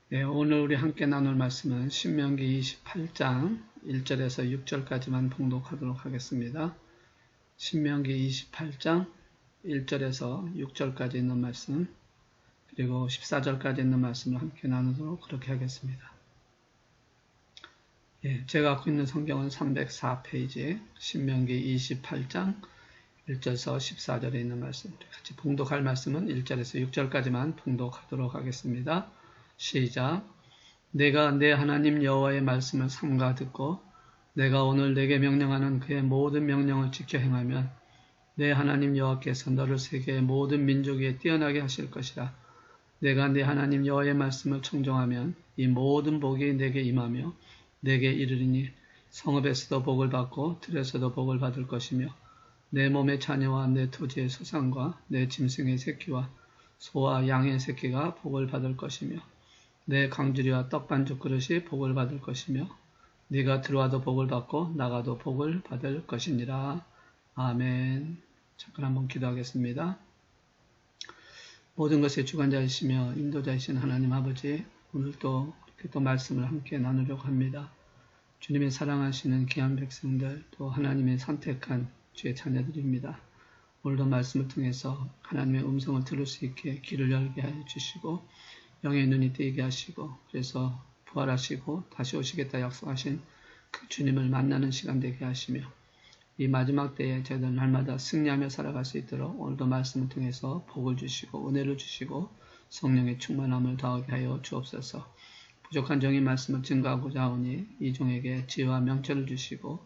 네, 오늘 우리 함께 나눌 말씀은 신명기 28장 1절에서 6절까지만 봉독하도록 하겠습니다. 신명기 28장 1절에서 6절까지 있는 말씀, 그리고 14절까지 있는 말씀을 함께 나누도록 그렇게 하겠습니다. 제가 갖고 있는 성경은 304페이지, 신명기 28장 1절에서 14절에 있는 말씀, 같이 봉독할 말씀은 1절에서 6절까지만 봉독하도록 하겠습니다. 시작. 내가 내 하나님 여호와의 말씀을 삼가 듣고 내가 오늘 내게 명령하는 그의 모든 명령을 지켜 행하면 내 하나님 여호와께서 너를 세계의 모든 민족 위에 뛰어나게 하실 것이라. 내가 내 하나님 여호와의 말씀을 청종하면 이 모든 복이 내게 임하며 내게 이르리니 성읍에서도 복을 받고 들에서도 복을 받을 것이며 내 몸의 자녀와 내 토지의 소산과 내 짐승의 새끼와 소와 양의 새끼가 복을 받을 것이며 내 강주리와 떡반죽 그릇이 복을 받을 것이며 네가 들어와도 복을 받고 나가도 복을 받을 것이니라. 아멘. 잠깐 한번 기도하겠습니다. 모든 것의 주관자이시며 인도자이신 하나님 아버지, 오늘도 이렇게 또 말씀을 함께 나누려고 합니다. 주님의 사랑하시는 귀한 백성들, 또 하나님의 선택한 주의 자녀들입니다. 오늘도 말씀을 통해서 하나님의 음성을 들을 수 있게 귀를 열게 하여 주시고 영의 눈이 뜨이게 하시고, 그래서 부활하시고 다시 오시겠다 약속하신 그 주님을 만나는 시간 되게 하시며 이 마지막 때에 저희들 날마다 승리하며 살아갈 수 있도록 오늘도 말씀을 통해서 복을 주시고 은혜를 주시고 성령의 충만함을 더하게 하여 주옵소서. 부족한 종의 말씀을 증거하고자 하오니 이 종에게 지혜와 명철을 주시고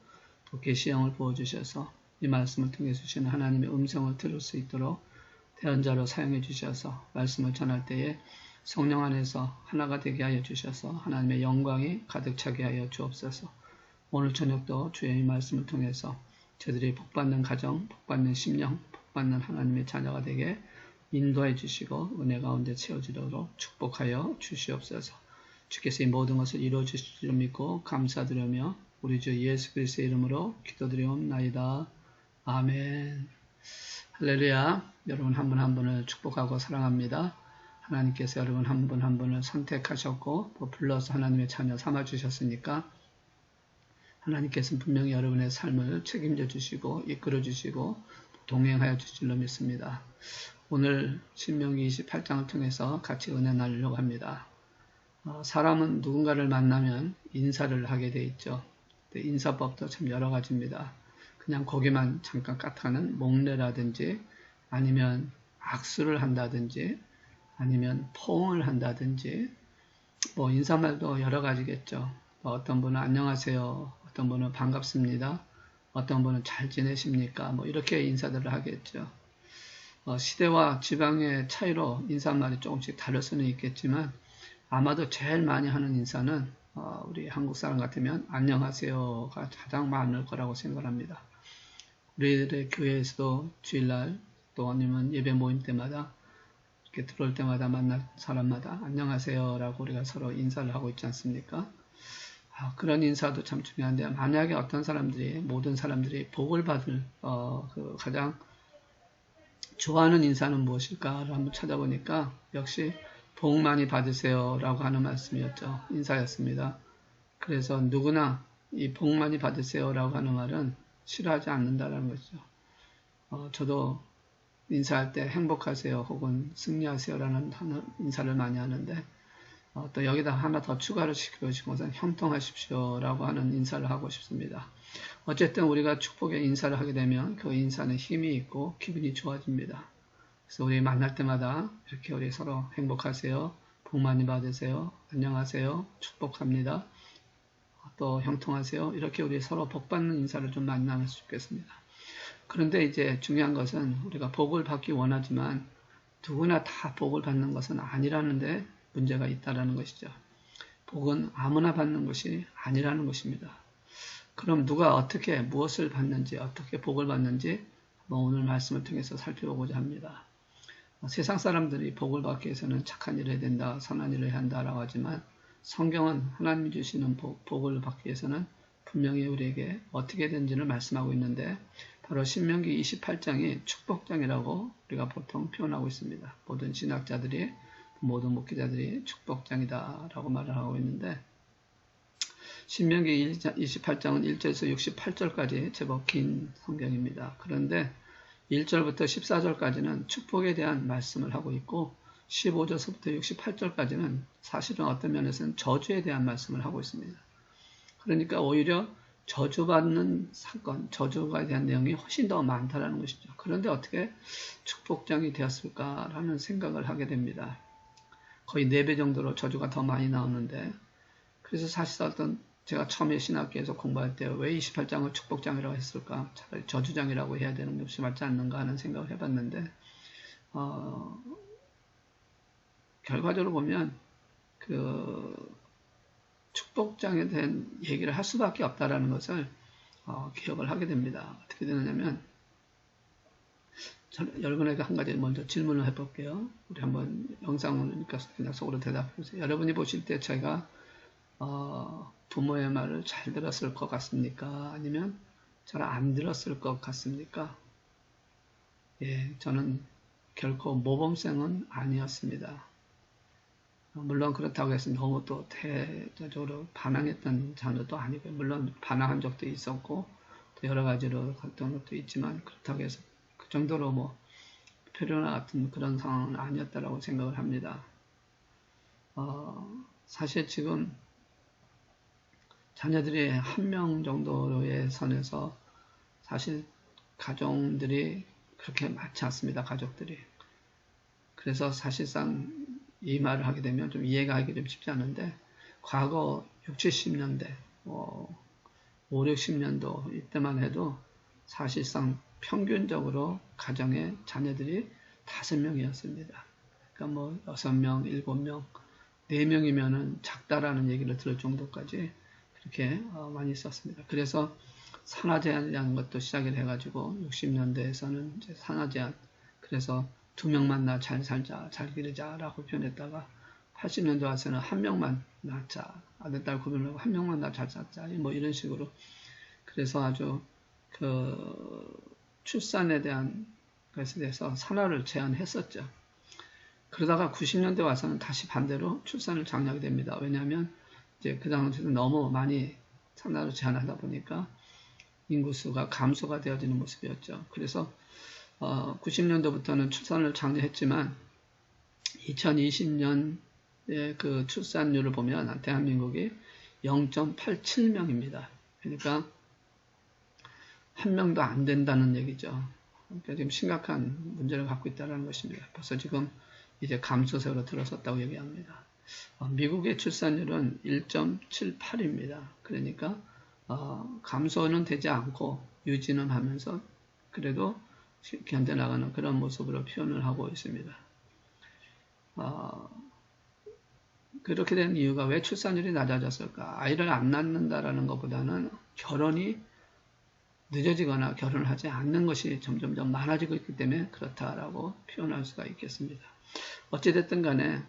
또 계시형을 부어주셔서 이 말씀을 통해 주시는 하나님의 음성을 들을 수 있도록 대언자로 사용해 주셔서 말씀을 전할 때에 성령 안에서 하나가 되게 하여 주셔서 하나님의 영광이 가득 차게 하여 주옵소서. 오늘 저녁도 주의 말씀을 통해서 저들이 복받는 가정, 복받는 심령, 복받는 하나님의 자녀가 되게 인도해 주시고 은혜 가운데 채워지도록 축복하여 주시옵소서. 주께서 이 모든 것을 이루어 주실 줄 믿고 감사드리며 우리 주 예수 그리스도의 이름으로 기도드리옵나이다. 아멘. 할렐루야. 여러분 한 분 한 분을 축복하고 사랑합니다. 하나님께서 여러분 한 분 한 분을 선택하셨고 또 불러서 하나님의 자녀 삼아주셨으니까 하나님께서는 분명히 여러분의 삶을 책임져 주시고 이끌어 주시고 동행하여 주실 줄 믿습니다. 오늘 신명기 28장을 통해서 같이 은혜 나누려고 합니다. 사람은 누군가를 만나면 인사를 하게 돼 있죠. 인사법도 참 여러 가지입니다. 그냥 고개만 잠깐 까딱하는 목례라든지 아니면 악수를 한다든지 아니면 포옹을 한다든지 뭐 인사말도 여러 가지겠죠. 어떤 분은 안녕하세요, 어떤 분은 반갑습니다, 어떤 분은 잘 지내십니까, 뭐 이렇게 인사들을 하겠죠. 시대와 지방의 차이로 인사말이 조금씩 다를 수는 있겠지만 아마도 제일 많이 하는 인사는 우리 한국 사람 같으면 안녕하세요가 가장 많을 거라고 생각합니다. 우리들의 교회에서도 주일날 또 아니면 예배 모임 때마다 이렇게 들어올 때마다 만날 사람마다 안녕하세요 라고 우리가 서로 인사를 하고 있지 않습니까? 그런 인사도 참 중요한데 만약에 어떤 사람들이 모든 사람들이 복을 받을 가장 좋아하는 인사는 무엇일까를 한번 찾아보니까 역시 복 많이 받으세요 라고 하는 말씀이었죠. 인사였습니다. 그래서 누구나 이 복 많이 받으세요 라고 하는 말은 싫어하지 않는다는 거죠. 저도 인사할 때 행복하세요 혹은 승리하세요 라는 인사를 많이 하는데 또 여기다 하나 더 추가를 시키고 싶은 것은 형통하십시오 라고 하는 인사를 하고 싶습니다. 어쨌든 우리가 축복의 인사를 하게 되면 그 인사는 힘이 있고 기분이 좋아집니다. 그래서 우리 만날 때마다 이렇게 우리 서로 행복하세요, 복 많이 받으세요, 안녕하세요, 축복합니다, 또 형통하세요, 이렇게 우리 서로 복받는 인사를 좀 많이 나눴으면 좋겠습니다. 그런데 이제 중요한 것은 우리가 복을 받기 원하지만 누구나 다 복을 받는 것은 아니라는 데 문제가 있다는 것이죠. 복은 아무나 받는 것이 아니라는 것입니다. 그럼 누가 어떻게 무엇을 받는지 어떻게 복을 받는지 오늘 말씀을 통해서 살펴보고자 합니다. 세상 사람들이 복을 받기 위해서는 착한 일을 해야 된다, 선한 일을 해야 한다라고 하지만 성경은 하나님이 주시는 복을 받기 위해서는 분명히 우리에게 어떻게 되는지를 말씀하고 있는데 바로 신명기 28장이 축복장이라고 우리가 보통 표현하고 있습니다. 모든 신학자들이 모든 목회자들이 축복장이다 라고 말을 하고 있는데, 신명기 28장은 1절에서 68절까지 제법 긴 성경입니다. 그런데 1절부터 14절까지는 축복에 대한 말씀을 하고 있고 15절부터 68절까지는 사실은 어떤 면에서는 저주에 대한 말씀을 하고 있습니다. 그러니까 오히려 저주받는 사건, 저주에 대한 내용이 훨씬 더 많다라는 것이죠. 그런데 어떻게 축복장이 되었을까라는 생각을 하게 됩니다. 거의 4배 정도로 저주가 더 많이 나오는데, 그래서 사실 제가 처음에 신학교에서 공부할 때 왜 28장을 축복장이라고 했을까? 차라리 저주장이라고 해야 되는 것이 맞지 않는가 하는 생각을 해봤는데, 결과적으로 보면 축복장에 대한 얘기를 할 수밖에 없다라는 것을 기억을 하게 됩니다. 어떻게 되느냐면, 여러분에게 한 가지 먼저 질문을 해볼게요. 우리 한번 영상을 그냥 속으로 대답해보세요. 여러분이 보실 때 제가 부모의 말을 잘 들었을 것 같습니까? 아니면 잘 안 들었을 것 같습니까? 예, 저는 결코 모범생은 아니었습니다. 물론 그렇다고 해서 너무 또 대대적으로 반항했던 자녀도 아니고요. 물론 반항한 적도 있었고 또 여러 가지로 갔던 것도 있지만, 그렇다고 해서 그 정도로 뭐 표류나 같은 그런 상황은 아니었다라고 생각을 합니다. 사실 지금 자녀들이 한 명 정도의 선에서 사실 가정들이 그렇게 많지 않습니다. 가족들이. 그래서 사실상 이 말을 하게 되면 좀 이해가 하기 좀 쉽지 않은데, 과거 60, 70년대, 5, 60년도 이때만 해도 사실상 평균적으로 가정의 자녀들이 5명이었습니다. 그러니까 뭐 6명, 7명, 4명이면은 작다라는 얘기를 들을 정도까지 그렇게 많이 썼습니다. 그래서 산하 제한이라는 것도 시작을 해가지고 60년대에서는 이제 산하 제한, 그래서 2명만 낳아 잘 살자, 잘 기르자라고 표현했다가 80년대 와서는 1명만 낳자, 아들, 딸 구별하고 1명만 낳아 잘 살자, 뭐 이런 식으로. 그래서 아주 출산에 대한 것에 대해서 산하를 제한했었죠. 그러다가 90년대 와서는 다시 반대로 출산을 장려하게 됩니다. 왜냐하면 이제 그 당시에는 너무 많이 산하를 제한하다 보니까 인구수가 감소가 되어지는 모습이었죠. 그래서 90년도부터는 출산을 장려했지만 2020년의 그 출산율을 보면 대한민국이 0.87명입니다. 그러니까 1명도 안 된다는 얘기죠. 그러니까 지금 심각한 문제를 갖고 있다는 것입니다. 벌써 지금 이제 감소세로 들어섰다고 얘기합니다. 미국의 출산율은 1.78입니다. 그러니까 감소는 되지 않고 유지는 하면서 그래도 견뎌나가는 그런 모습으로 표현을 하고 있습니다. 그렇게 된 이유가 왜 출산율이 낮아졌을까? 아이를 안 낳는다라는 것보다는 결혼이 늦어지거나 결혼을 하지 않는 것이 점점점 많아지고 있기 때문에 그렇다라고 표현할 수가 있겠습니다. 어찌됐든 간에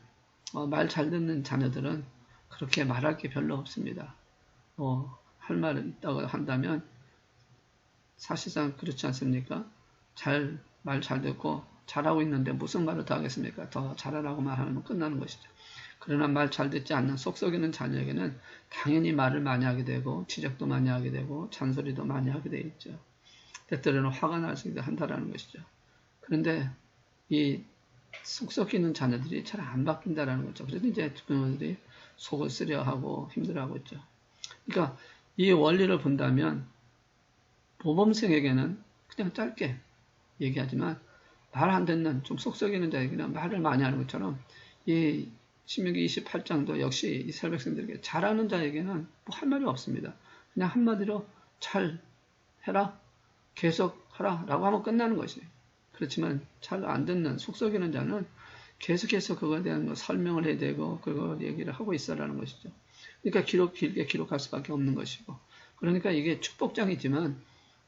말 잘 듣는 자녀들은 그렇게 말할 게 별로 없습니다. 할 말이 있다고 한다면 사실상 그렇지 않습니까? 말 잘 듣고 잘하고 있는데 무슨 말을 더 하겠습니까? 더 잘하라고 말하면 끝나는 것이죠. 그러나 말 잘 듣지 않는 속 썩이는 자녀에게는 당연히 말을 많이 하게 되고 지적도 많이 하게 되고 잔소리도 많이 하게 되어 있죠. 때때로는 화가 날 수도 한다라는 것이죠. 그런데 이 속 썩이는 자녀들이 잘 안 바뀐다라는 거죠. 그래서 이제 부모들이 속을 쓰려하고 힘들어하고 있죠. 그러니까 이 원리를 본다면 모범생에게는 그냥 짧게 얘기하지만 말 안 듣는 좀 속 썩이는 자에게는 말을 많이 하는 것처럼 이 신명기 28장도 역시 이스라엘 백성들에게 잘하는 자에게는 뭐 할 말이 없습니다. 그냥 한마디로 잘 해라, 계속 하라 라고 하면 끝나는 것이에요. 그렇지만 잘 안 듣는 속 썩이는 자는 계속해서 그거에 대한 설명을 해야 되고 그걸 얘기를 하고 있어라는 것이죠. 그러니까 길게 기록할 수밖에 없는 것이고, 그러니까 이게 축복장이지만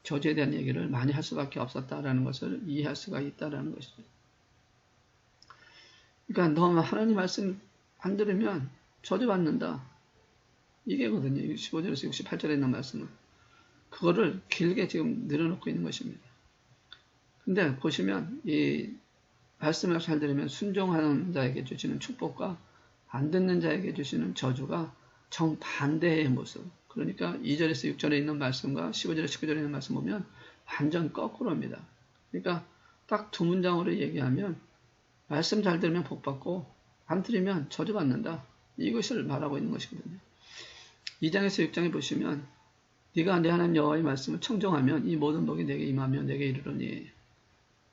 저주에 대한 얘기를 많이 할 수밖에 없었다라는 것을 이해할 수가 있다라는 것이죠. 그러니까 너 하나님 말씀 안 들으면 저주받는다. 이게거든요. 15절에서 68절에 있는 말씀은. 그거를 길게 지금 늘어놓고 있는 것입니다. 근데 보시면 이 말씀을 잘 들으면 순종하는 자에게 주시는 축복과 안 듣는 자에게 주시는 저주가 정반대의 모습. 그러니까 2절에서 6절에 있는 말씀과 15절에서 19절에 있는 말씀 보면 완전 거꾸로입니다. 그러니까 딱 두 문장으로 얘기하면 말씀 잘 들으면 복받고 안 들으면 저주받는다. 이것을 말하고 있는 것이거든요. 2장에서 6장에 보시면 네가 내 하나님 여호와의 말씀을 청종하면 이 모든 복이 내게 임하며 내게 이르르니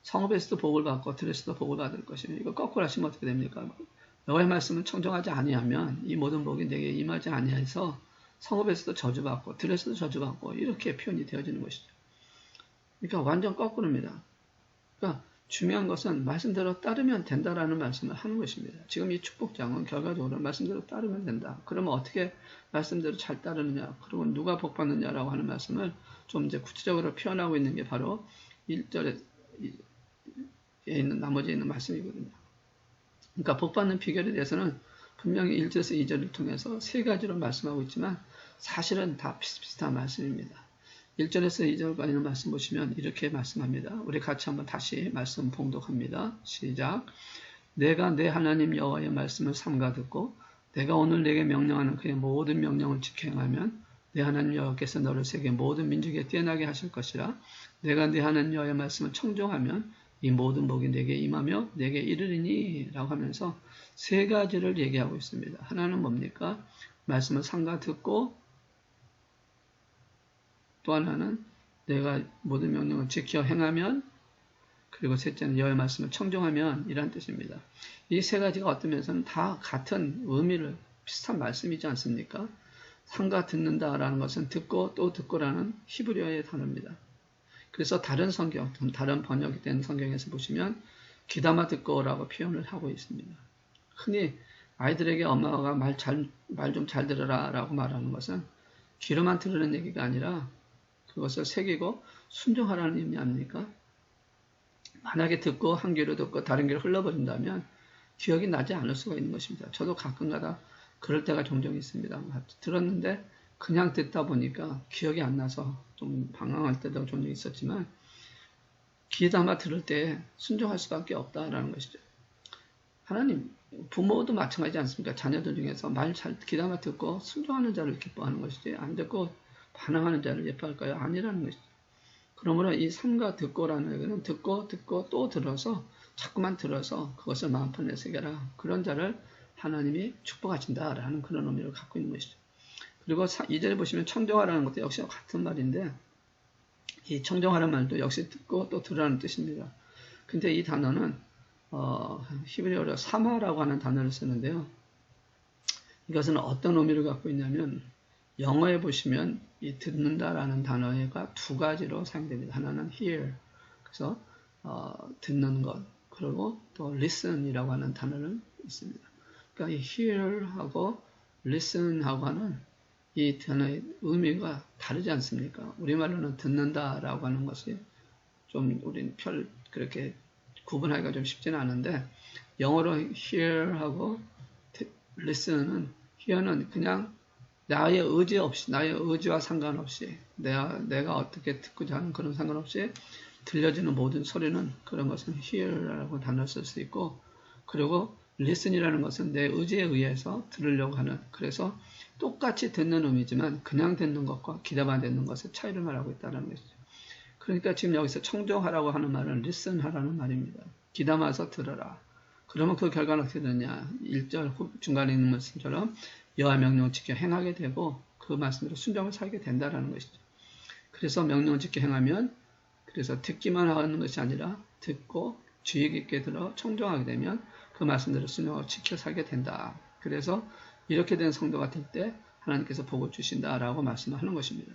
성읍에서도 복을 받고 들에서도 복을 받을 것이며 이거 거꾸로 하시면 어떻게 됩니까? 여호와의 말씀을 청종하지 아니하면 이 모든 복이 내게 임하지 아니해서 성읍에서도 저주받고 들에서도 저주받고 이렇게 표현이 되어지는 것이죠. 그러니까 완전 거꾸로입니다. 그러니까 중요한 것은 말씀대로 따르면 된다라는 말씀을 하는 것입니다. 지금 이 축복장은 결과적으로 말씀대로 따르면 된다. 그러면 어떻게 말씀대로 잘 따르느냐, 그리고 누가 복받느냐라고 하는 말씀을 좀 이제 구체적으로 표현하고 있는 게 바로 1절에 있는 나머지에 있는 말씀이거든요. 그러니까 복받는 비결에 대해서는 분명히 1절에서 2절을 통해서 세 가지로 말씀하고 있지만 사실은 다 비슷비슷한 말씀입니다. 1절에서 2절까지 있는 말씀 보시면 이렇게 말씀합니다. 우리 같이 한번 다시 말씀 봉독합니다. 시작. 내가 내 하나님 여호와의 말씀을 삼가 듣고 내가 오늘 내게 명령하는 그의 모든 명령을 지켜 행하면 내 하나님 여호와께서 너를 세계 모든 민족에 뛰어나게 하실 것이라. 내가 내 하나님 여호와의 말씀을 청종하면 이 모든 복이 내게 임하며 내게 이르리니 라고 하면서 세 가지를 얘기하고 있습니다. 하나는 뭡니까? 말씀을 삼가 듣고 또 하나는 내가 모든 명령을 지켜 행하면 그리고 셋째는 여호와의 말씀을 청종하면 이란 뜻입니다. 이 세 가지가 어떤 면에서는 다 같은 의미를 비슷한 말씀이지 않습니까? 삼가 듣는다라는 것은 듣고 또 듣고라는 히브리어의 단어입니다. 그래서 다른 성경, 다른 번역이 된 성경에서 보시면 귀담아 듣고라고 표현을 하고 있습니다. 흔히 아이들에게 엄마가 말 좀 잘 들어라 라고 말하는 것은 귀로만 들으는 얘기가 아니라 그것을 새기고 순종하라는 의미 아닙니까? 만약에 듣고 한 귀로 듣고 다른 귀로 흘러버린다면 기억이 나지 않을 수가 있는 것입니다. 저도 가끔가다 그럴 때가 종종 있습니다. 들었는데 그냥 듣다 보니까 기억이 안 나서 좀 방황할 때도 종종 있었지만 귀 담아 들을 때 순종할 수밖에 없다라는 것이죠. 하나님, 부모도 마찬가지지 않습니까? 자녀들 중에서 말 잘 귀 담아 듣고 순종하는 자를 기뻐하는 것이지 안 듣고 반항하는 자를 예뻐할까요? 아니라는 것이죠. 그러므로 이 삼가 듣고라는 얘기는 듣고 또 들어서 자꾸만 들어서 그것을 마음판에 새겨라. 그런 자를 하나님이 축복하신다라는 그런 의미를 갖고 있는 것이죠. 그리고 2절에 보시면 청정하라는 것도 역시 같은 말인데 이 청정하라는 말도 역시 듣고 또 들으라는 뜻입니다. 근데 이 단어는 히브리어로 사마라고 하는 단어를 쓰는데요. 이것은 어떤 의미를 갖고 있냐면 영어에 보시면 이 듣는다라는 단어가 두 가지로 사용됩니다. 하나는 hear, 그래서 듣는 것, 그리고 또 listen이라고 하는 단어는 있습니다. 그러니까 이 hear하고 listen하고 하는 이 단어의 의미가 다르지 않습니까? 우리말로는 듣는다라고 하는 것이 좀 우리는 그렇게 구분하기가 좀 쉽지는 않은데 영어로 hear하고 listen은 hear는 그냥 나의 의지 없이, 나의 의지와 상관없이, 내가 어떻게 듣고자 하는 그런 상관없이 들려지는 모든 소리는 그런 것은 hear라고 단어를 쓸 수 있고, 그리고 listen이라는 것은 내 의지에 의해서 들으려고 하는, 그래서 똑같이 듣는 의미지만 그냥 듣는 것과 귀담아 듣는 것의 차이를 말하고 있다는 것이죠. 그러니까 지금 여기서 청정하라고 하는 말은 listen하라는 말입니다. 귀담아서 들어라. 그러면 그 결과는 어떻게 되느냐? 1절 중간에 있는 말씀처럼 여호와 명령을 지켜 행하게 되고 그 말씀대로 순종을 살게 된다는 것이죠. 그래서 명령을 지켜 행하면 그래서 듣기만 하는 것이 아니라 듣고 주의 깊게 들어 청종하게 되면 그 말씀대로 순종하고 지켜 살게 된다. 그래서 이렇게 된 성도가 될 때 하나님께서 복을 주신다라고 말씀하는 것입니다.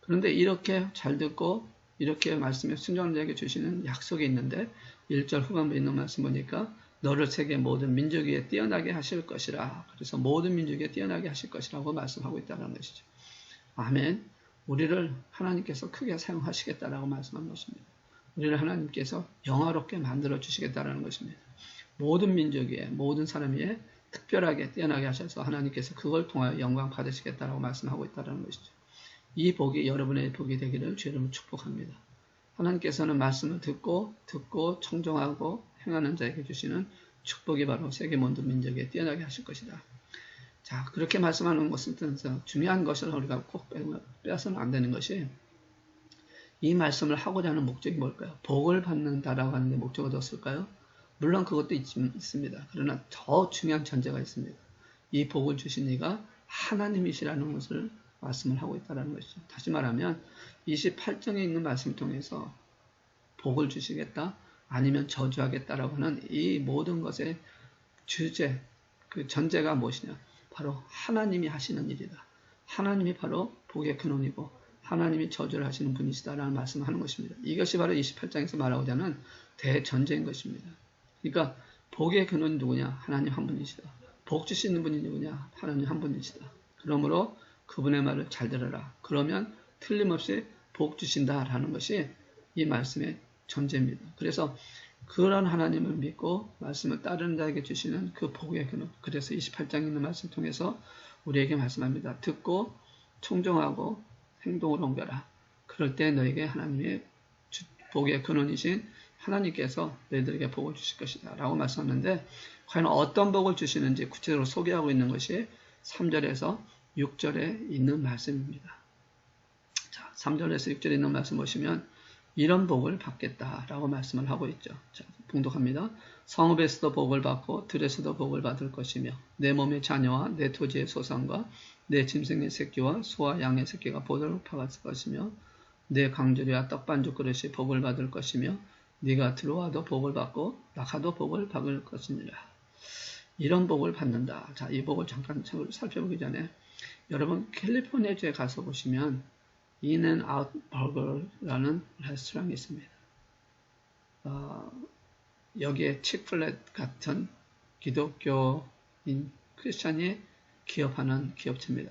그런데 이렇게 잘 듣고 이렇게 말씀에 순종하는 자에게 주시는 약속이 있는데 1절 후반부에 있는 말씀 보니까 너를 세계 모든 민족 위에 뛰어나게 하실 것이라. 그래서 모든 민족 위에 뛰어나게 하실 것이라고 말씀하고 있다는 것이죠. 아멘. 우리를 하나님께서 크게 사용하시겠다라고 말씀한 것입니다. 우리를 하나님께서 영화롭게 만들어 주시겠다라는 것입니다. 모든 민족 위에, 모든 사람 위에 특별하게 뛰어나게 하셔서 하나님께서 그걸 통하여 영광 받으시겠다라고 말씀하고 있다는 것이죠. 이 복이 여러분의 복이 되기를 주의 이름으로 축복합니다. 하나님께서는 말씀을 듣고 청종하고 행하는 자에게 주시는 축복이 바로 세계 모든 민족에 뛰어나게 하실 것이다. 자, 그렇게 말씀하는 것은 중요한 것을 우리가 꼭 빼서는 안 되는 것이, 이 말씀을 하고자 하는 목적이 뭘까요? 복을 받는다라고 하는 게 목적이 어떻을까요? 물론 그것도 있습니다. 그러나 더 중요한 전제가 있습니다. 이 복을 주신 이가 하나님이시라는 것을 말씀을 하고 있다는 것이죠. 다시 말하면 28장에 있는 말씀을 통해서 복을 주시겠다, 아니면 저주하겠다라고 하는 이 모든 것의 주제, 그 전제가 무엇이냐? 바로 하나님이 하시는 일이다. 하나님이 바로 복의 근원이고 하나님이 저주를 하시는 분이시다라는 말씀을 하는 것입니다. 이것이 바로 28장에서 말하고자 하는 대전제인 것입니다. 그러니까 복의 근원이 누구냐? 하나님 한 분이시다. 복 주시는 분이 누구냐? 하나님 한 분이시다. 그러므로 그분의 말을 잘 들어라. 그러면 틀림없이 복 주신다라는 것이 이 말씀의 전제입니다. 그래서 그런 하나님을 믿고 말씀을 따르는 자에게 주시는 그 복의 근원. 그래서 28장에 있는 말씀을 통해서 우리에게 말씀합니다. 듣고 청종하고 행동으로 옮겨라. 그럴 때 너에게 하나님의 복의 근원이신 하나님께서 너희들에게 복을 주실 것이다 라고 말씀하는데, 과연 어떤 복을 주시는지 구체적으로 소개하고 있는 것이 3절에서 6절에 있는 말씀입니다. 자, 3절에서 6절에 있는 말씀 보시면 이런 복을 받겠다라고 말씀을 하고 있죠. 자, 봉독합니다. 성읍에서도 복을 받고 들에서도 복을 받을 것이며 내 몸의 자녀와 내 토지의 소산과 내 짐승의 새끼와 소와 양의 새끼가 복을 받을 것이며 내 강주리와 떡반죽 그릇이 복을 받을 것이며 네가 들어와도 복을 받고 나가도 복을 받을 것이니라. 이런 복을 받는다. 자, 이 복을 잠깐 살펴보기 전에 여러분 캘리포니아주에 가서 보시면 인앤아웃 버거라는 레스토랑이 있습니다. 여기에 치크플렛 같은 기독교인 크리스찬이 기업하는 기업체입니다.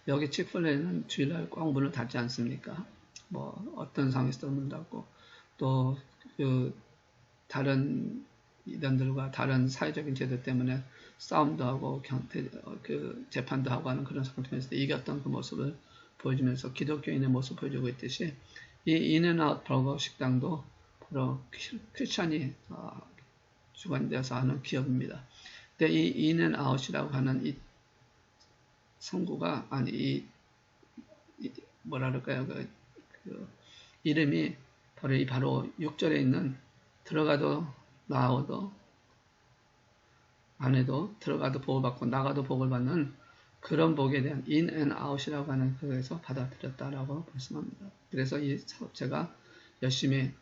여기 치크플렛은 주일날 꼭 문을 닫지 않습니까? 뭐 어떤 상황에서도 문을 닫고 또 그 다른 이단들과 다른 사회적인 제도 때문에 싸움도 하고 그 재판도 하고 하는 그런 상황 통해서 이겼던 그 모습을 보여주면서 기독교인의 모습을 보여주고 있듯이 이 인앤아웃 버거 식당도 바로 크리스찬이 주관되어서 하는 기업입니다. 근데 이 인앤아웃이라고 하는 이 성구가 아니 뭐라 그럴까요? 그 이름이 바로 6절에 있는 들어가도 나오도 안에도 들어가도 복을 받고 나가도 복을 받는 그런 복에 대한 in and out이라고 하는 그에서 받아들였다라고 말씀합니다. 그래서 이 사업체가 열심히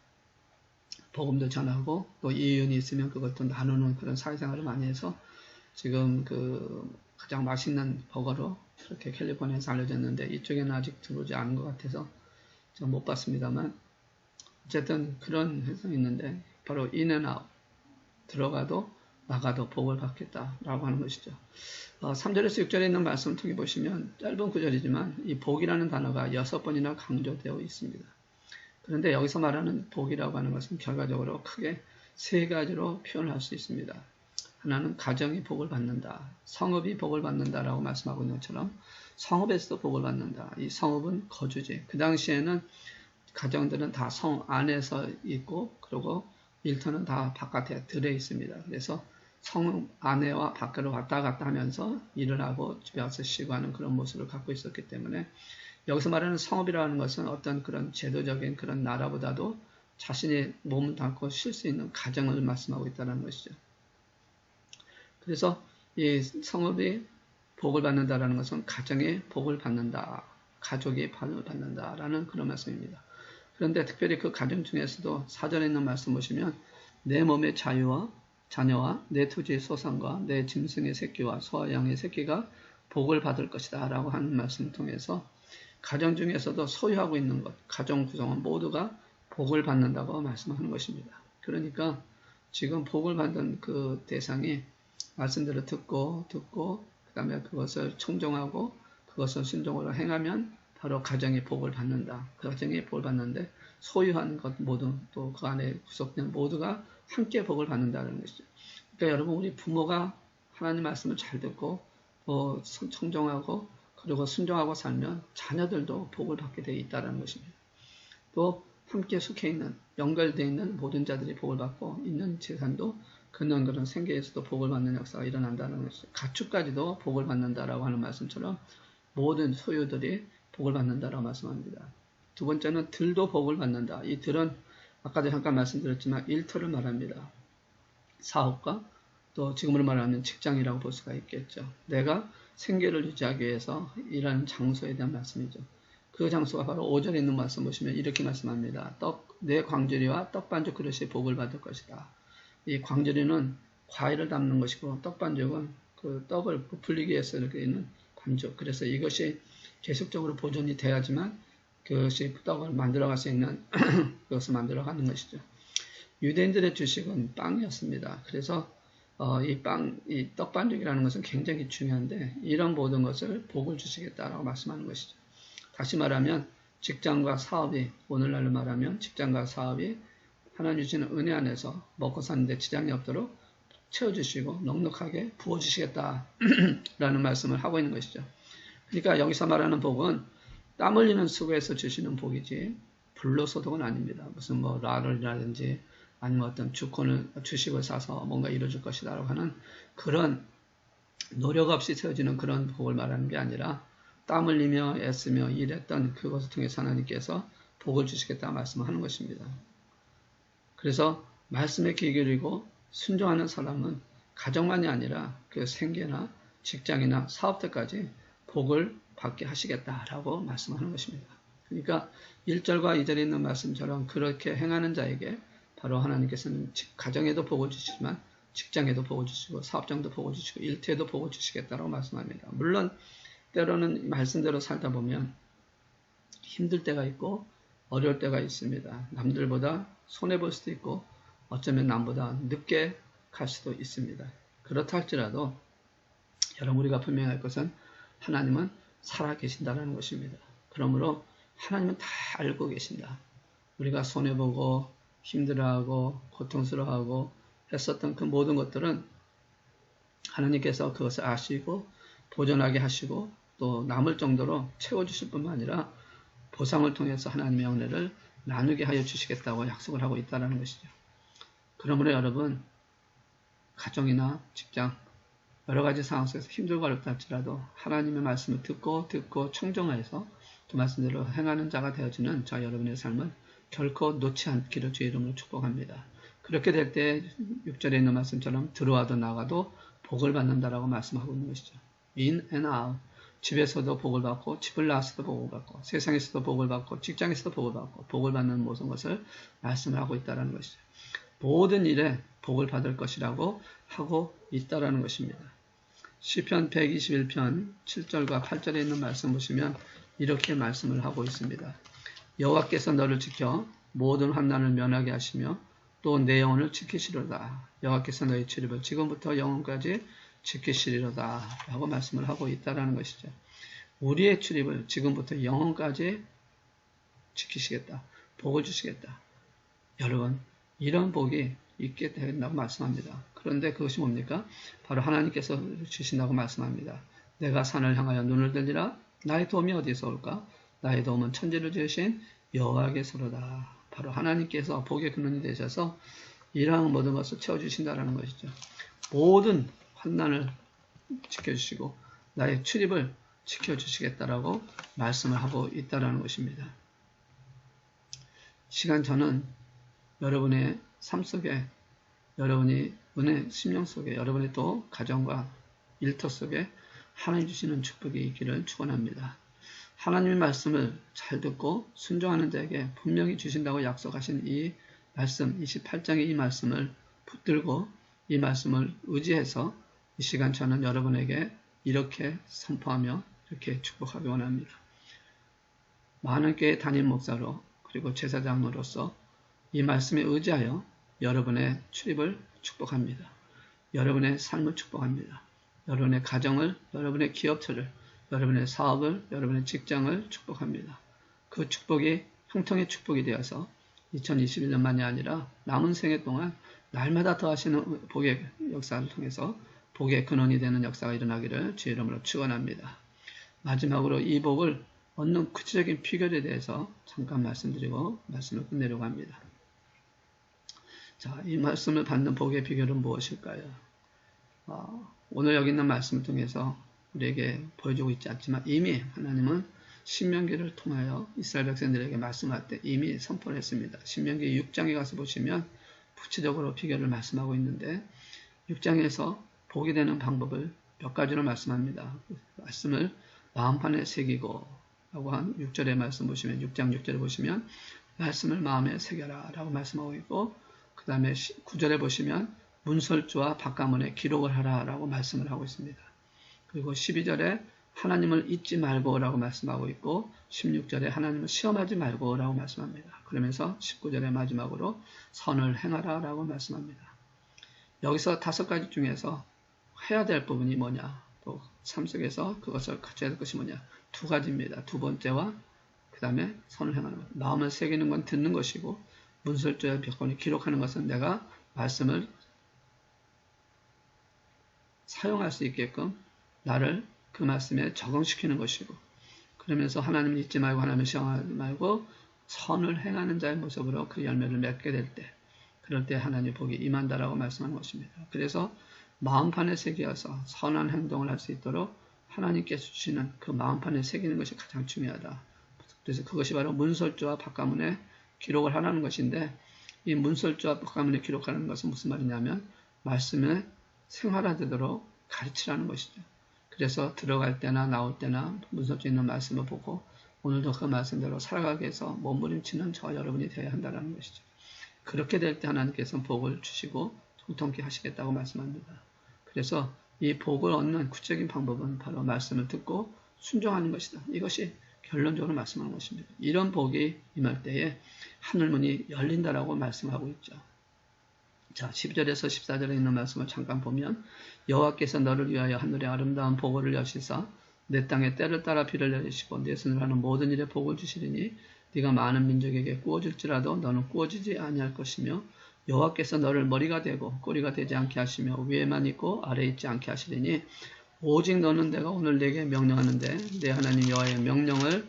복음도 전하고 또 이윤이 있으면 그것도 나누는 그런 사회생활을 많이 해서 지금 그 가장 맛있는 버거로 그렇게 캘리포니아에서 알려졌는데 이쪽에는 아직 들어오지 않은 것 같아서 좀 못 봤습니다만 어쨌든 그런 회사가 있는데 바로 in and out 들어가도 나가도 복을 받겠다라고 하는 것이죠. 3절에서 6절에 있는 말씀을 통해 보시면 짧은 구절이지만 이 복이라는 단어가 6번이나 강조되어 있습니다. 그런데 여기서 말하는 복이라고 하는 것은 결과적으로 크게 세 가지로 표현할 수 있습니다. 하나는 가정이 복을 받는다. 성읍이 복을 받는다라고 말씀하고 있는 것처럼 성읍에서도 복을 받는다. 이 성읍은 거주지. 그 당시에는 가정들은 다 성 안에서 있고 그리고 일터는 다 바깥에 들에 있습니다. 그래서 성 안에와 밖으로 왔다 갔다 하면서 일을 하고 집에 와서 쉬고 하는 그런 모습을 갖고 있었기 때문에 여기서 말하는 성읍이라는 것은 어떤 그런 제도적인 그런 나라보다도 자신의 몸을 담고 쉴 수 있는 가정을 말씀하고 있다는 것이죠. 그래서 이 성읍이 복을 받는다라는 것은 가정의 복을 받는다. 가족이 복을 받는다라는 그런 말씀입니다. 그런데 특별히 그 가정 중에서도 사전에 있는 말씀 보시면 내 몸의 자녀와 내 토지의 소산과 내 짐승의 새끼와 소와 양의 새끼가 복을 받을 것이다 라고 하는 말씀을 통해서 가정 중에서도 소유하고 있는 것, 가정 구성원 모두가 복을 받는다고 말씀하는 것입니다. 그러니까 지금 복을 받는 그 대상이 말씀대로 듣고 그 다음에 그것을 청종하고 그것을 순종으로 행하면 바로 가정이 복을 받는다. 그 가정이 복을 받는데 소유한 것 모두 또 그 안에 구속된 모두가 함께 복을 받는다는 것이죠. 그러니까 여러분 우리 부모가 하나님 말씀을 잘 듣고 또 청종하고 그리고 순종하고 살면 자녀들도 복을 받게 되어 있다는 것입니다. 또 함께 속해 있는 연결되어 있는 모든 자들이 복을 받고 있는 재산도 그런 그런 생계에서도 복을 받는 역사가 일어난다는 것이죠. 가축까지도 복을 받는다라고 하는 말씀처럼 모든 소유들이 복을 받는다라고 말씀합니다. 두 번째는 들도 복을 받는다. 이 들은 아까도 잠깐 말씀드렸지만 일터를 말합니다. 사업과 또 지금으로 말하면 직장이라고 볼 수가 있겠죠. 내가 생계를 유지하기 위해서 일하는 장소에 대한 말씀이죠. 그 장소가 바로 5절에 있는 말씀 보시면 이렇게 말씀합니다. 내 광주리와 떡반죽 그릇이 복을 받을 것이다. 이 광주리는 과일을 담는 것이고 떡반죽은 그 떡을 부풀리기 위해서 이렇게 있는 반죽. 그래서 이것이 계속적으로 보존이 돼야지만 그것이 떡을 만들어갈 수 있는 그것을 만들어가는 것이죠. 유대인들의 주식은 빵이었습니다. 그래서 이 떡반죽이라는 것은 굉장히 중요한데 이런 모든 것을 복을 주시겠다라고 말씀하는 것이죠. 다시 말하면 직장과 사업이 오늘날로 말하면 직장과 사업이 하나님 주시는 은혜 안에서 먹고 사는데 지장이 없도록 채워주시고 넉넉하게 부어주시겠다라는 말씀을 하고 있는 것이죠. 그러니까 여기서 말하는 복은 땀 흘리는 수고에서 주시는 복이지 불로소득은 아닙니다. 무슨 뭐 라를이라든지 아니면 어떤 주식을 사서 뭔가 이루어질 것이다라고 하는 그런 노력 없이 세워지는 그런 복을 말하는 게 아니라 땀 흘리며 애쓰며 일했던 그것을 통해서 하나님께서 복을 주시겠다 말씀을 하는 것입니다. 그래서 말씀에 귀 기울이고 순종하는 사람은 가정만이 아니라 그 생계나 직장이나 사업들까지 복을 받게 하시겠다라고 말씀하는 것입니다. 그러니까 1절과 2절에 있는 말씀처럼 그렇게 행하는 자에게 바로 하나님께서는 가정에도 복을 주시지만 직장에도 복을 주시고 사업장도 복을 주시고 일터에도 복을 주시겠다라고 말씀합니다. 물론 때로는 말씀대로 살다 보면 힘들 때가 있고 어려울 때가 있습니다. 남들보다 손해볼 수도 있고 어쩌면 남보다 늦게 갈 수도 있습니다. 그렇다 할지라도 여러분 우리가 분명할 것은 하나님은 살아계신다는 것입니다. 그러므로 하나님은 다 알고 계신다. 우리가 손해보고 힘들어하고 고통스러워하고 했었던 그 모든 것들은 하나님께서 그것을 아시고 보존하게 하시고 또 남을 정도로 채워주실 뿐만 아니라 보상을 통해서 하나님의 은혜를 나누게 하여 주시겠다고 약속을 하고 있다는 것이죠. 그러므로 여러분 가정이나 직장 여러 가지 상황 속에서 힘들고 어렵다 할지라도 하나님의 말씀을 듣고 청정하여서 그 말씀대로 행하는 자가 되어지는 저 여러분의 삶을 결코 놓지 않기를 주의 이름으로 축복합니다. 그렇게 될 때 6절에 있는 말씀처럼 들어와도 나가도 복을 받는다라고 말씀하고 있는 것이죠. In and out. 집에서도 복을 받고 집을 나와서도 복을 받고 세상에서도 복을 받고 직장에서도 복을 받고 복을 받는 모든 것을 말씀을 하고 있다는 것이죠. 모든 일에 복을 받을 것이라고 하고 있다는 것입니다. 시편 121편 7절과 8절에 있는 말씀 보시면 이렇게 말씀을 하고 있습니다. 여호와께서 너를 지켜 모든 환난을 면하게 하시며 또 내 영혼을 지키시리로다. 여호와께서 너의 출입을 지금부터 영혼까지 지키시리로다 라고 말씀을 하고 있다는 것이죠. 우리의 출입을 지금부터 영혼까지 지키시겠다. 복을 주시겠다. 여러분 이런 복이 있게 된다고 말씀합니다. 그런데 그것이 뭡니까? 바로 하나님께서 주신다고 말씀합니다. 내가 산을 향하여 눈을 들리라. 나의 도움이 어디서 올까? 나의 도움은 천지를 지으신 여호와께서로다. 바로 하나님께서 복의 근원이 되셔서 이러한 모든 것을 채워주신다는 것이죠. 모든 환난을 지켜주시고 나의 출입을 지켜주시겠다라고 말씀을 하고 있다는 것입니다. 시간 저는 여러분의 삶 속에 여러분이 은혜 심령 속에 여러분의 또 가정과 일터 속에 하나님 주시는 축복이 있기를 축원합니다. 하나님의 말씀을 잘 듣고 순종하는 자에게 분명히 주신다고 약속하신 이 말씀 28장의 이 말씀을 붙들고 이 말씀을 의지해서 이 시간 저는 여러분에게 이렇게 선포하며 이렇게 축복하기 원합니다. 많은 교회 담임 목사로 그리고 제사장으로서 이 말씀에 의지하여 여러분의 출입을 축복합니다. 여러분의 삶을 축복합니다. 여러분의 가정을, 여러분의 기업체를, 여러분의 사업을, 여러분의 직장을 축복합니다. 그 축복이 형통의 축복이 되어서 2021년만이 아니라 남은 생애 동안 날마다 더하시는 복의 역사를 통해서 복의 근원이 되는 역사가 일어나기를 주의 이름으로 축원합니다. 마지막으로 이 복을 얻는 구체적인 비결에 대해서 잠깐 말씀드리고 말씀을 끝내려고 합니다. 자, 이 말씀을 받는 복의 비결은 무엇일까요? 오늘 여기 있는 말씀을 통해서 우리에게 보여주고 있지 않지만 이미 하나님은 신명기를 통하여 이스라엘 백성들에게 말씀할 때 이미 선포했습니다. 신명기 6장에 가서 보시면 구체적으로 비결을 말씀하고 있는데 6장에서 복이 되는 방법을 몇 가지로 말씀합니다. 말씀을 마음판에 새기고 라고 한 6절의 말씀 보시면 6장 6절에 보시면 말씀을 마음에 새겨라 라고 말씀하고 있고 그 다음에 9절에 보시면 문설주와 바가문에 기록을 하라 라고 말씀을 하고 있습니다. 그리고 12절에 하나님을 잊지 말고 라고 말씀하고 있고 16절에 하나님을 시험하지 말고 라고 말씀합니다. 그러면서 19절의 마지막으로 선을 행하라 라고 말씀합니다. 여기서 5가지 중에서 해야 될 부분이 뭐냐, 또 삶 속에서 그것을 갖춰야 될 것이 뭐냐, 2가지입니다. 두 번째와 그 다음에 선을 행하는 것. 마음을 새기는 건 듣는 것이고 문설주와 벽권을 기록하는 것은 내가 말씀을 사용할 수 있게끔 나를 그 말씀에 적응시키는 것이고 그러면서 하나님을 잊지 말고 하나님을 시험하지 말고 선을 행하는 자의 모습으로 그 열매를 맺게 될 때 그럴 때 하나님의 복이 임한다라고 말씀하는 것입니다. 그래서 마음판에 새겨서 선한 행동을 할 수 있도록 하나님께서 주시는 그 마음판에 새기는 것이 가장 중요하다. 그래서 그것이 바로 문설주와 바가문에 기록을 하라는 것인데 이 문설주와 바가문에 기록하는 것은 무슨 말이냐면 말씀에 생활화되도록 가르치라는 것이죠. 그래서 들어갈 때나 나올 때나 문설주에 있는 말씀을 보고 오늘도 그 말씀대로 살아가기 위해서 몸부림치는 저 여러분이 되어야 한다는 것이죠. 그렇게 될 때 하나님께서는 복을 주시고 통통케 하시겠다고 말씀합니다. 그래서 이 복을 얻는 구체적인 방법은 바로 말씀을 듣고 순종하는 것이다. 이것이 결론적으로 말씀하는 것입니다. 이런 복이 임할 때에 하늘문이 열린다라고 말씀하고 있죠. 자, 10절에서 14절에 있는 말씀을 잠깐 보면 여호와께서 너를 위하여 하늘의 아름다운 보고를 여시사 내 땅에 때를 따라 비를 내리시고 내 손으로 하는 모든 일에 복을 주시리니 네가 많은 민족에게 구워질지라도 너는 구워지지 아니할 것이며 여호와께서 너를 머리가 되고 꼬리가 되지 않게 하시며 위에만 있고 아래에 있지 않게 하시리니 오직 너는 내가 오늘 네게 명령하는데 내 하나님 여호와의 명령을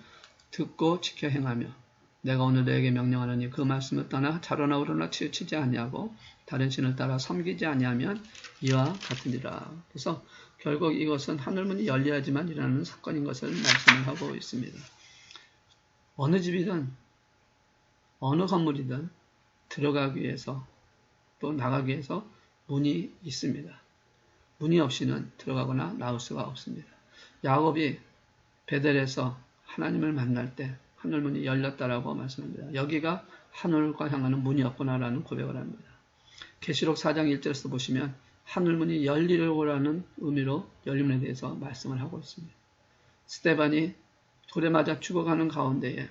듣고 지켜 행하며 내가 오늘 너에게 명령하노니 그 말씀을 떠나 좌로나 우로나 치우치지 아니하고 다른 신을 따라 섬기지 아니하면 이와 같으니라. 그래서 결국 이것은 하늘문이 열려야지만 일어나는 사건인 것을 말씀을 하고 있습니다. 어느 집이든 어느 건물이든 들어가기 위해서 또 나가기 위해서 문이 있습니다. 문이 없이는 들어가거나 나올 수가 없습니다. 야곱이 베델에서 하나님을 만날 때 하늘문이 열렸다라고 말씀합니다. 여기가 하늘과 향하는 문이었구나라는 고백을 합니다. 계시록 4장 1절에서 보시면 하늘문이 열리려고라는 의미로 열림에 대해서 말씀을 하고 있습니다. 스데반이 돌에 맞아 죽어가는 가운데에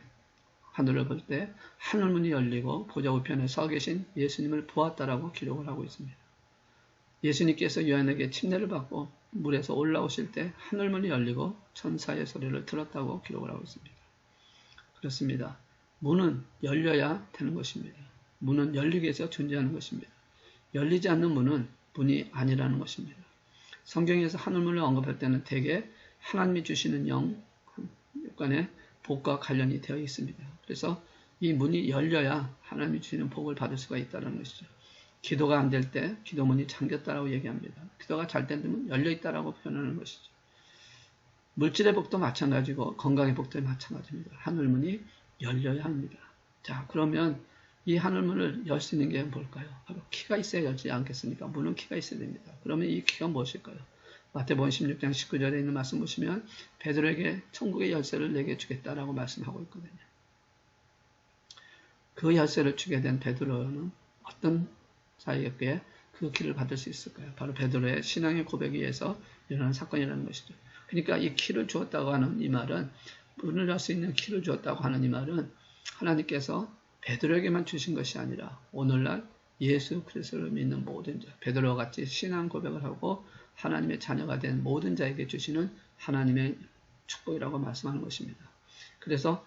하늘을 볼 때 하늘문이 열리고 보좌 우편에 서 계신 예수님을 보았다라고 기록을 하고 있습니다. 예수님께서 요한에게 침례를 받고 물에서 올라오실 때 하늘문이 열리고 천사의 소리를 들었다고 기록을 하고 있습니다. 그렇습니다. 문은 열려야 되는 것입니다. 문은 열리기 위해서 존재하는 것입니다. 열리지 않는 문은 문이 아니라는 것입니다. 성경에서 하늘문을 언급할 때는 대개 하나님이 주시는 영간의 복과 관련이 되어 있습니다. 그래서 이 문이 열려야 하나님이 주시는 복을 받을 수가 있다는 것이죠. 기도가 안 될 때 기도문이 잠겼다라고 얘기합니다. 기도가 잘 되면 열려있다라고 표현하는 것이죠. 물질의 복도 마찬가지고 건강의 복도 마찬가지입니다. 하늘문이 열려야 합니다. 자, 그러면 이 하늘문을 열 수 있는 게 뭘까요? 바로 키가 있어야 열지 않겠습니까? 문은 키가 있어야 됩니다. 그러면 이 키가 무엇일까요? 마태복음 16장 19절에 있는 말씀 보시면 베드로에게 천국의 열쇠를 내게 주겠다라고 말씀하고 있거든요. 그 열쇠를 주게 된 베드로는 어떤 자에게 그 키를 받을 수 있을까요? 바로 베드로의 신앙의 고백에 의해서 일어나는 사건이라는 것이죠. 그러니까 이 키를 주었다고 하는 이 말은 문을 열 수 있는 키를 주었다고 하는 이 말은 하나님께서 베드로에게만 주신 것이 아니라 오늘날 예수 그리스도를 믿는 모든 자, 베드로와 같이 신앙 고백을 하고 하나님의 자녀가 된 모든 자에게 주시는 하나님의 축복이라고 말씀하는 것입니다. 그래서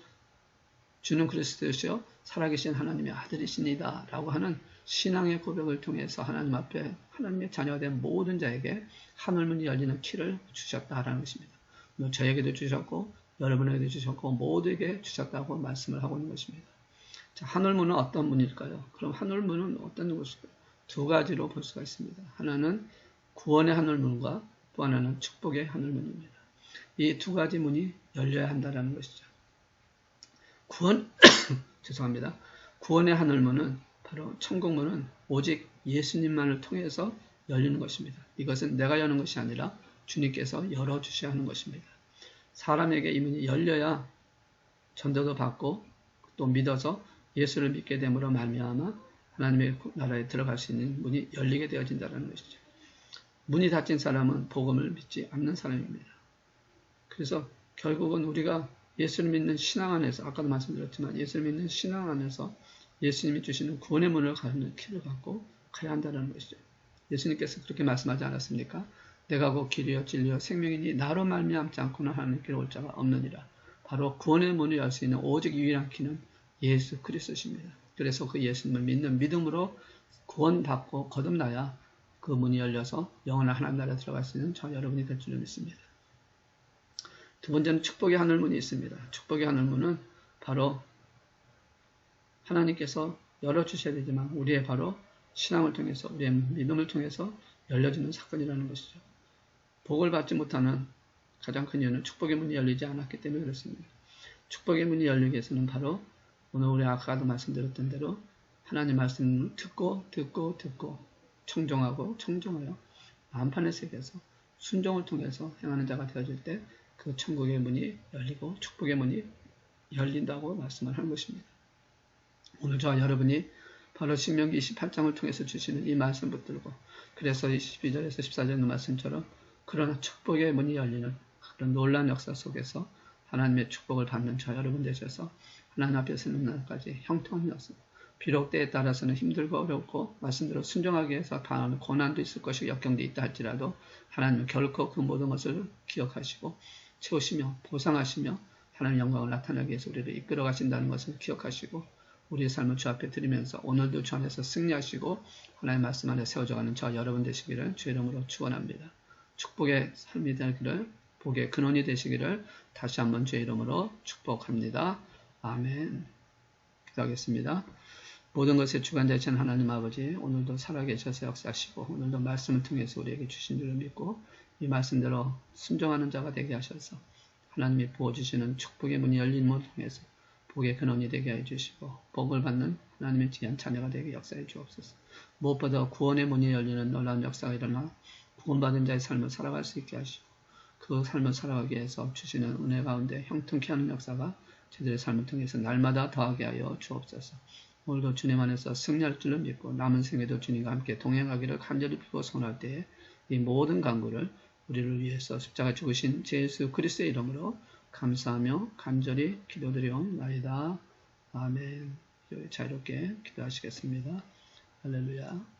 주는 그리스도시요 살아계신 하나님의 아들이십니다 라고 하는 신앙의 고백을 통해서 하나님 앞에 하나님의 자녀가 된 모든 자에게 하늘문이 열리는 키를 주셨다라는 것입니다. 저에게도 주셨고 여러분에게 주셨고 모두에게 주셨다고 말씀을 하고 있는 것입니다. 자, 하늘문은 어떤 문일까요? 그럼 하늘문은 어떤 것일까요? 두 가지로 볼 수가 있습니다. 하나는 구원의 하늘문과 또 하나는 축복의 하늘문입니다. 이 두 가지 문이 열려야 한다는 것이죠. 죄송합니다. 구원의 하늘문은 바로 천국문은 오직 예수님만을 통해서 열리는 것입니다. 이것은 내가 여는 것이 아니라 주님께서 열어주셔야 하는 것입니다. 사람에게 이 문이 열려야 전도도 받고 또 믿어서 예수를 믿게 됨으로 말미암아 하나님의 나라에 들어갈 수 있는 문이 열리게 되어진다는 것이죠. 문이 닫힌 사람은 복음을 믿지 않는 사람입니다. 그래서 결국은 우리가 예수를 믿는 신앙 안에서, 아까도 말씀드렸지만 예수를 믿는 신앙 안에서 예수님이 주시는 구원의 문을 가는 길을 갖고 가야 한다는 것이죠. 예수님께서 그렇게 말씀하지 않았습니까? 내가 곧 길이요 진리요 생명이니 나로 말미암지 않고는 하나님께 올 자가 없느니라. 바로 구원의 문을 열 수 있는 오직 유일한 길은 예수 그리스도십니다. 그래서 그 예수님을 믿는 믿음으로 구원받고 거듭나야 그 문이 열려서 영원한 하나님 나라에 들어갈 수 있는 저 여러분이 될 줄을 믿습니다. 두 번째는 축복의 하늘문이 있습니다. 축복의 하늘문은 바로 하나님께서 열어주셔야 되지만 우리의 바로 신앙을 통해서 우리의 믿음을 통해서 열려지는 사건이라는 것이죠. 복을 받지 못하는 가장 큰 이유는 축복의 문이 열리지 않았기 때문에 그렇습니다. 축복의 문이 열리기 위해서는 바로 오늘 우리 아까도 말씀드렸던 대로 하나님 말씀을 듣고 청종하여 만판의 세계에서 순종을 통해서 행하는 자가 되어질 때 그 천국의 문이 열리고 축복의 문이 열린다고 말씀을 하는 것입니다. 오늘 저와 여러분이 바로 신명기 28장을 통해서 주시는 이 말씀 붙들고 그래서 12절에서 14절의 말씀처럼 그러나 축복의 문이 열리는 그런 놀라운 역사 속에서 하나님의 축복을 받는 저 여러분 되셔서 하나님 앞에 서는 날까지 형통한 역사, 비록 때에 따라서는 힘들고 어렵고 말씀대로 순종하기 위해서 당하는 고난도 있을 것이고 역경도 있다 할지라도 하나님은 결코 그 모든 것을 기억하시고 채우시며 보상하시며 하나님의 영광을 나타내기 위해서 우리를 이끌어 가신다는 것을 기억하시고 우리의 삶을 주 앞에 드리면서 오늘도 주 안에서 승리하시고 하나님의 말씀 안에 세워져가는 저 여러분 되시기를 주 이름으로 축원합니다. 축복의 삶이 되기를 복의 근원이 되시기를 다시 한번 주의 이름으로 축복합니다. 아멘. 기도하겠습니다. 모든 것의 주관자이신 하나님 아버지, 오늘도 살아계셔서 역사하시고 오늘도 말씀을 통해서 우리에게 주신 줄을 믿고 이 말씀대로 순종하는 자가 되게 하셔서 하나님이 부어주시는 축복의 문이 열림을 통해서 복의 근원이 되게 해주시고 복을 받는 하나님의 귀한 자녀가 되게 역사해 주옵소서. 무엇보다 구원의 문이 열리는 놀라운 역사가 일어나 구원받은 자의 삶을 살아갈 수 있게 하시고 그 삶을 살아가기 위해서 주시는 은혜 가운데 형통케 하는 역사가 저들의 삶을 통해서 날마다 더하게 하여 주옵소서. 오늘도 주님 안에서 승리할 줄을 믿고 남은 생에도 주님과 함께 동행하기를 간절히 빌고 소원할 때에 이 모든 간구를 우리를 위해서 십자가 죽으신 예수 그리스도의 이름으로 감사하며 간절히 기도드리옵나이다. 아멘. 자유롭게 기도하시겠습니다. 할렐루야.